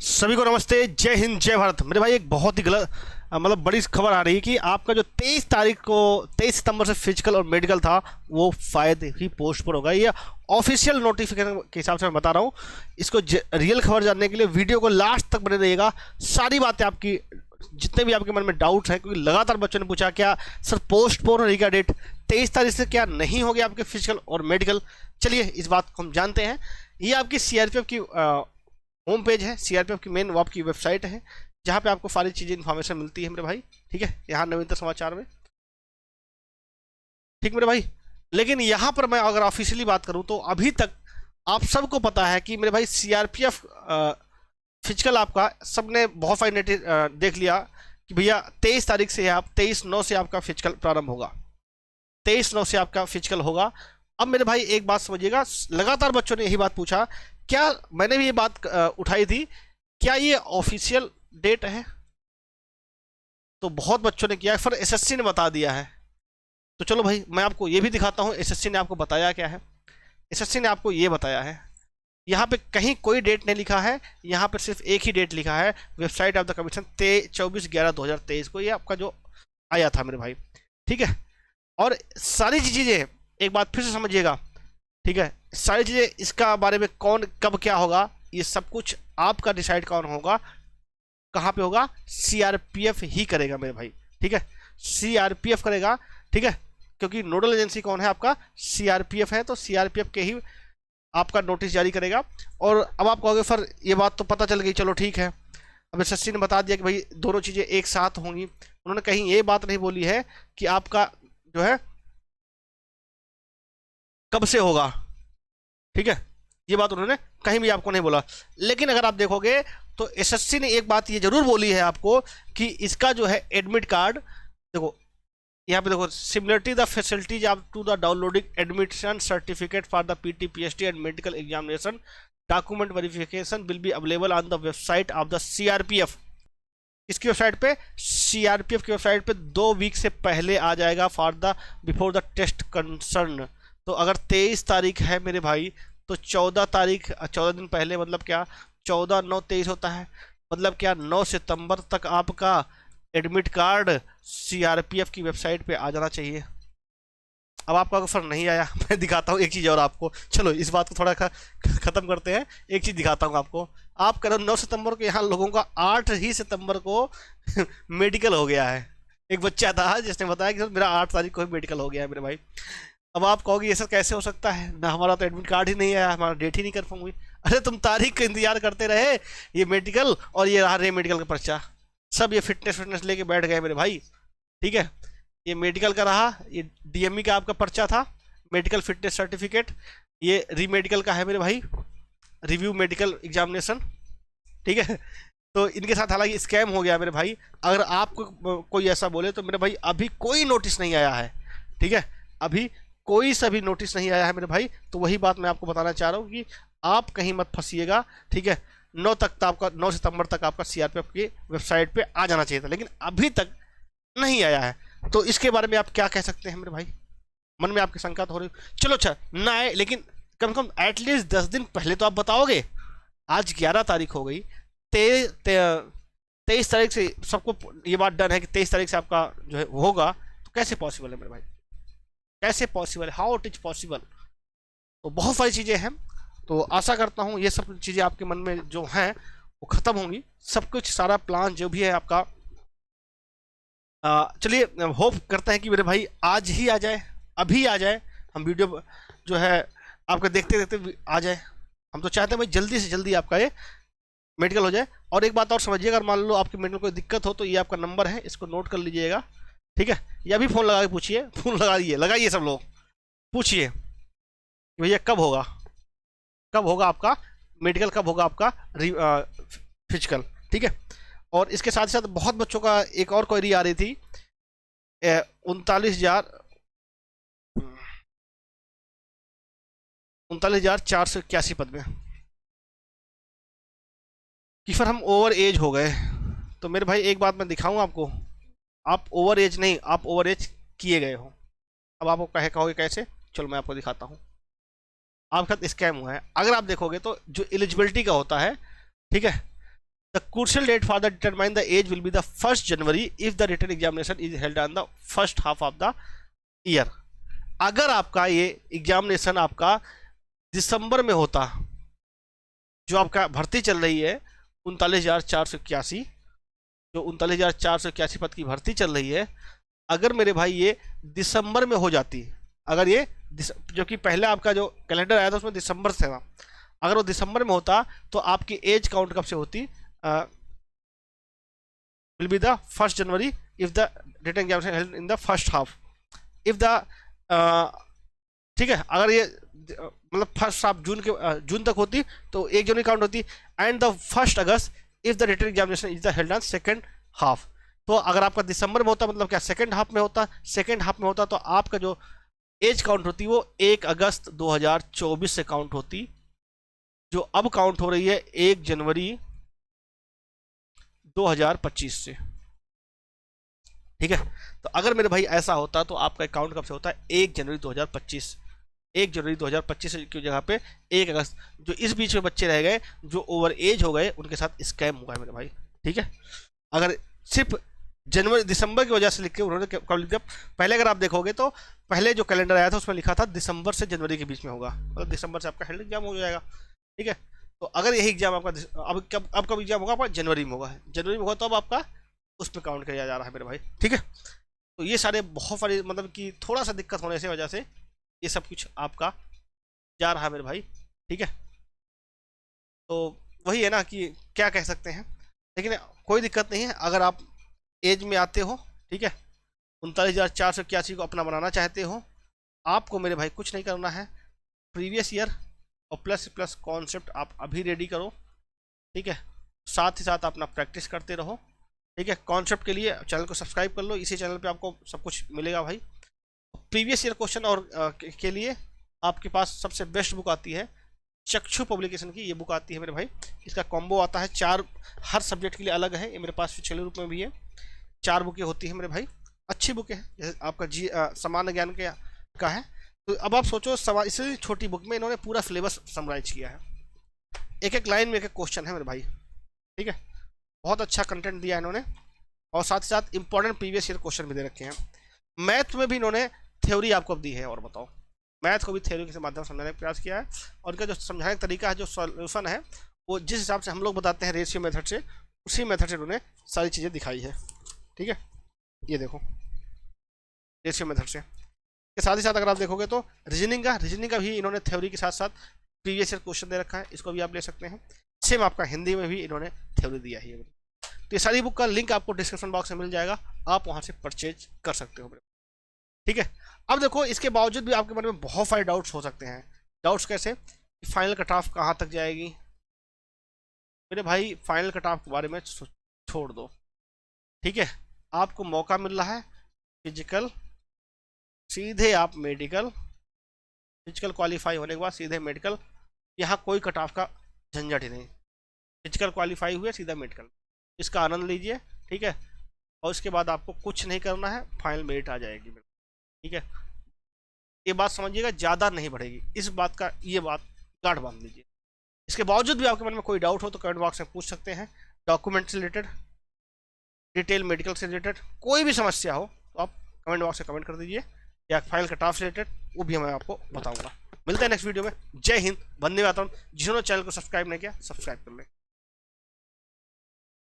सभी को नमस्ते, जय हिंद, जय भारत। मेरे भाई एक बहुत ही गलत मतलब बड़ी खबर आ रही है कि आपका जो 23 तारीख को 23 सितंबर से फिजिकल और मेडिकल था वो शायद ही पोस्टपोन होगा। ये ऑफिशियल नोटिफिकेशन के हिसाब से मैं बता रहा हूँ। इसको रियल खबर जानने के लिए वीडियो को लास्ट तक बने रहिएगा। सारी बातें आपकी जितने भी आपके मन में डाउट्स हैं, क्योंकि लगातार बच्चों ने पूछा क्या सर पोस्टपोन होने का डेट 23 तारीख से क्या नहीं हो गया आपके फिजिकल और मेडिकल। चलिए इस बात को हम जानते हैं। ये आपकी सीआरपीएफ की होम पेज है, सीआरपीएफ की मेन आपकी वेबसाइट है जहाँ पे आपको सारी चीज़ें इन्फॉर्मेशन मिलती है मेरे भाई। ठीक है, यहाँ नवीनतम समाचार में। ठीक मेरे भाई, लेकिन यहाँ पर मैं अगर ऑफिशियली बात करूँ तो अभी तक आप सबको पता है कि मेरे भाई सीआरपीएफ फिजिकल आपका सबने बहुत सारी नेट देख लिया कि भैया 23 तारीख से आप 23/9 से आपका फिजिकल प्रारंभ होगा, 23/9 से आपका फिजिकल होगा। अब मेरे भाई एक बात समझिएगा, लगातार बच्चों ने यही बात पूछा, क्या मैंने भी ये बात उठाई थी, क्या ये ऑफिशियल डेट है? तो बहुत बच्चों ने किया, फिर एसएससी ने बता दिया है। तो चलो भाई मैं आपको ये भी दिखाता हूँ एसएससी ने आपको बताया क्या है। एसएससी ने आपको ये बताया है, यहाँ पे कहीं कोई डेट नहीं लिखा है, यहाँ पे सिर्फ एक ही डेट लिखा है, वेबसाइट ऑफ द कमीशन 24/11/2023 को ये आपका जो आया था मेरे भाई। ठीक है, और सारी चीज़ें एक बात फिर से समझिएगा। ठीक है, सारी चीज़ें इसका बारे में कौन कब क्या होगा ये सब कुछ आपका डिसाइड कौन होगा, कहाँ पे होगा, सीआरपीएफ ही करेगा मेरे भाई। ठीक है, सीआरपीएफ करेगा। ठीक है, क्योंकि नोडल एजेंसी कौन है आपका, सीआरपीएफ है, तो सीआरपीएफ के ही आपका नोटिस जारी करेगा। और अब आप कहोगे सर ये बात तो पता चल गई, चलो ठीक है। अब एसएससी ने बता दिया कि भाई दोनों चीज़ें एक साथ होंगी। उन्होंने कहीं ये बात नहीं बोली है कि आपका जो है कब से होगा। ठीक है, ये बात उन्होंने कहीं भी आपको नहीं बोला। लेकिन अगर आप देखोगे तो एसएससी ने एक बात ये जरूर बोली है आपको कि इसका जो है एडमिट कार्ड, देखो यहाँ पे देखो, similarity the facilities of to the downloading admission certificate for the PT PhD and medical examination document verification will be available on the website of the CRPF. इसकी वेबसाइट पे, सीआरपीएफ की website पे 2 week से पहले आ जाएगा for the before the test concern. तो अगर 23 तारीख है मेरे भाई तो 14 तारीख, 14 दिन पहले मतलब क्या, 14/9/23 होता है, मतलब क्या 9 सितंबर तक आपका एडमिट कार्ड सीआरपीएफ की वेबसाइट पे आ जाना चाहिए। अब आपका ऑफर नहीं आया, मैं दिखाता हूँ एक चीज़ और आपको। चलो इस बात को थोड़ा ख़त्म करते हैं, एक चीज़ दिखाता हूँ आपको। आप करो 9 सितंबर को, यहाँ लोगों का 8 ही सितंबर को मेडिकल हो गया है। एक बच्चा था जिसने बताया कि सर मेरा 8 तारीख को मेडिकल हो गया है मेरे भाई। अब आप कहोगे ये सर कैसे हो सकता है ना, हमारा तो एडमिट कार्ड ही नहीं आया, हमारा डेट ही नहीं कंफर्म हुई। अरे तुम तारीख का इंतजार करते रहे, ये मेडिकल और ये रहा रे मेडिकल का पर्चा, सब ये फिटनेस लेके बैठ गए मेरे भाई। ठीक है, ये मेडिकल का रहा, ये डीएमई का आपका पर्चा था, मेडिकल फिटनेस सर्टिफिकेट, ये री मेडिकल का है मेरे भाई, रिव्यू मेडिकल एग्जामिनेशन। ठीक है, तो इनके साथ हालांकि स्कैम हो गया मेरे भाई। अगर आपको कोई ऐसा बोले तो मेरे भाई अभी कोई नोटिस नहीं आया है। ठीक है, अभी कोई सा भी नोटिस नहीं आया है मेरे भाई। तो वही बात मैं आपको बताना चाह रहा हूँ कि आप कहीं मत फंसिएगा। ठीक है, 9 तक तो आपका 9 सितंबर तक आपका सीआरपीएफ की वेबसाइट पे आ जाना चाहिए था, लेकिन अभी तक नहीं आया है। तो इसके बारे में आप क्या कह सकते हैं मेरे भाई, मन में आपकी शंका तो हो रही। चलो अच्छा ना आए, लेकिन कम से कम एटलीस्ट 10 दिन पहले तो आप बताओगे। आज 11 तारीख हो गई, 23 तारीख से सबको ये बात डन है कि 23 तारीख से आपका जो है होगा। तो कैसे पॉसिबल है मेरे भाई, कैसे पॉसिबल है, हाउ इट इज पॉसिबल। तो बहुत सारी चीज़ें हैं। तो आशा करता हूँ ये सब चीज़ें आपके मन में जो हैं वो ख़त्म होंगी, सब कुछ सारा प्लान जो भी है आपका। चलिए होप करते हैं कि मेरे भाई आज ही आ जाए, अभी आ जाए, हम वीडियो जो है आपका देखते देखते आ जाए। हम तो चाहते हैं भाई जल्दी से जल्दी आपका ये मेडिकल हो जाए। और एक बात और समझिएगा, अगर मान लो आपके मेडिकल कोई दिक्कत हो तो ये आपका नंबर है, इसको नोट कर लीजिएगा। ठीक है, या भी फ़ोन लगा के पूछिए, फ़ोन लगाइए सब लोग, पूछिए कि भैया कब होगा, कब होगा आपका मेडिकल, कब होगा आपका फिजिकल। ठीक है, और इसके साथ साथ बहुत बच्चों का एक और क्वेरी आ रही थी, 39,481 पद में कि फिर हम ओवर एज हो गए। तो मेरे भाई एक बात मैं दिखाऊं आपको, आप ओवर एज नहीं, आप ओवर एज किए गए हो। अब आपको कहोगे कैसे, चलो मैं आपको दिखाता हूँ। आपके साथ स्कैम हुआ है। अगर आप देखोगे तो जो एलिजिबिलिटी का होता है, ठीक है, the crucial date for the determine the age will be the 1 January if the written examination is held on the first half of the year. अगर आपका ये एग्जामिनेशन आपका दिसंबर में होता, जो आपका भर्ती चल रही है 39,481, जो 39,481 पद की भर्ती चल रही है, अगर मेरे भाई ये दिसंबर में हो जाती, अगर ये जो कि पहले आपका जो कैलेंडर आया था उसमें दिसंबर से था, अगर वो दिसंबर में होता तो आपकी एज काउंट कब से होती, will be the 1 January if the written examination held in the first half if the, ठीक है, अगर ये मतलब फर्स्ट हाफ जून तक होती तो 1 जनवरी काउंट होती, and the 1 August if the written examination is the held on second half. तो अगर आपका दिसंबर में होता मतलब क्या सेकेंड हाफ में होता, सेकेंड हाफ में होता तो आपका जो एज काउंट होती वो 1 अगस्त 2024 से काउंट होती, जो अब काउंट हो रही है 1 जनवरी 2025 से। ठीक है, तो अगर मेरे भाई ऐसा होता तो आपका अकाउंट कब से होता है 1 जनवरी 2025, 1 जनवरी 2025 की जगह पे 1 अगस्त। जो इस बीच में बच्चे रह गए जो ओवर एज हो गए उनके साथ स्कैम हुआ है मेरे भाई। ठीक है, अगर सिर्फ जनवरी दिसंबर की वजह से लिख के उन्होंने कब लिख दिया, पहले अगर आप देखोगे तो पहले जो कैलेंडर आया था उसमें लिखा था दिसंबर से जनवरी के बीच में होगा, मतलब दिसंबर से आपका हेल्थ एग्जाम हो जाएगा। ठीक है, तो अगर यही एग्जाम आपका अब कब एग्जाम होगा, आपका जनवरी में होगा, जनवरी में होगा तो अब आपका उसमें काउंट किया जा रहा है मेरे भाई। ठीक है, तो ये सारे बहुत सारे मतलब कि थोड़ा सा दिक्कत होने से वजह से ये सब कुछ आपका जा रहा है मेरे भाई। ठीक है, तो वही है ना कि क्या कह सकते हैं, लेकिन कोई दिक्कत नहीं है अगर आप एज में आते हो। ठीक है, 39,481 को अपना बनाना चाहते हो, आपको मेरे भाई कुछ नहीं करना है, प्रीवियस ईयर और प्लस कॉन्सेप्ट आप अभी रेडी करो। ठीक है, साथ ही साथ अपना प्रैक्टिस करते रहो। ठीक है, कॉन्सेप्ट के लिए चैनल को सब्सक्राइब कर लो, इसी चैनल पे आपको सब कुछ मिलेगा भाई। प्रीवियस ईयर क्वेश्चन और के लिए आपके पास सबसे बेस्ट बुक आती है चक्षु पब्लिकेशन की, ये बुक आती है मेरे भाई। इसका कॉम्बो आता है 4, हर सब्जेक्ट के लिए अलग है, ये मेरे पास पिछले रूप में भी है, 4 बुकें होती है मेरे भाई, अच्छी बुकें हैं। जैसे आपका सामान्य ज्ञान का है, तो अब आप सोचो इससे छोटी बुक में इन्होंने पूरा सिलेबस समराइज किया है, एक एक लाइन में एक एक क्वेश्चन है मेरे भाई। ठीक है, बहुत अच्छा कंटेंट दिया है इन्होंने, और साथ ही साथ इंपॉर्टेंट प्रीवियस ईयर क्वेश्चन भी दे रखे हैं। मैथ में भी इन्होंने थ्योरी आपको दी है, और बताओ मैथ को भी थ्योरी के माध्यम से समझाने का प्रयास किया है, और इनका जो समझाने का तरीका है, जो सॉल्यूशन है, वो जिस हिसाब से हम लोग बताते हैं रेशियो मेथड से, उसी मेथड से इन्होंने सारी चीज़ें दिखाई है। ठीक है, ये देखो रेशियो मेथड से, के साथ ही साथ अगर आप देखोगे तो रीजनिंग का भी इन्होंने थ्योरी के साथ साथ प्रीवियस ईयर क्वेश्चन दे रखा है, इसको भी आप ले सकते हैं। सेम आपका हिंदी में भी इन्होंने थ्योरी दिया है। तो ये सारी बुक का लिंक आपको डिस्क्रिप्शन बॉक्स में मिल जाएगा, आप वहाँ से परचेज कर सकते हो। ठीक है, अब देखो इसके बावजूद भी आपके मन में बहुत सारे डाउट्स हो सकते हैं। डाउट्स कैसे, फाइनल कट ऑफ कहाँ तक जाएगी मेरे भाई, फाइनल कट ऑफ के बारे में छोड़ दो। ठीक है, आपको मौका मिल रहा है फिजिकल, सीधे आप मेडिकल, फिजिकल क्वालिफाई होने के बाद सीधे मेडिकल, यहाँ कोई कट ऑफ का झंझट ही नहीं, फिजिकल क्वालिफाई हुए सीधा मेडिकल, इसका आनंद लीजिए। ठीक है, और उसके बाद आपको कुछ नहीं करना है, फाइनल मेरिट आ जाएगी। ठीक है, ये बात समझिएगा, ज़्यादा नहीं बढ़ेगी, इस बात का ये बात गांठ बांध लीजिए। इसके बावजूद भी आपके मन में कोई डाउट हो तो कमेंट बॉक्स में पूछ सकते हैं, डॉक्यूमेंट से रिलेटेड, डिटेल मेडिकल से रिलेटेड कोई भी समस्या हो तो आप कमेंट बॉक्स में कमेंट कर दीजिए, या फाइल कट ऑफ से रिलेटेड वो भी मैं आपको बताऊंगा। मिलते हैं नेक्स्ट वीडियो में। जय हिंद, वंदे मातरम। जिन्होंने चैनल को सब्सक्राइब नहीं किया सब्सक्राइब कर लें।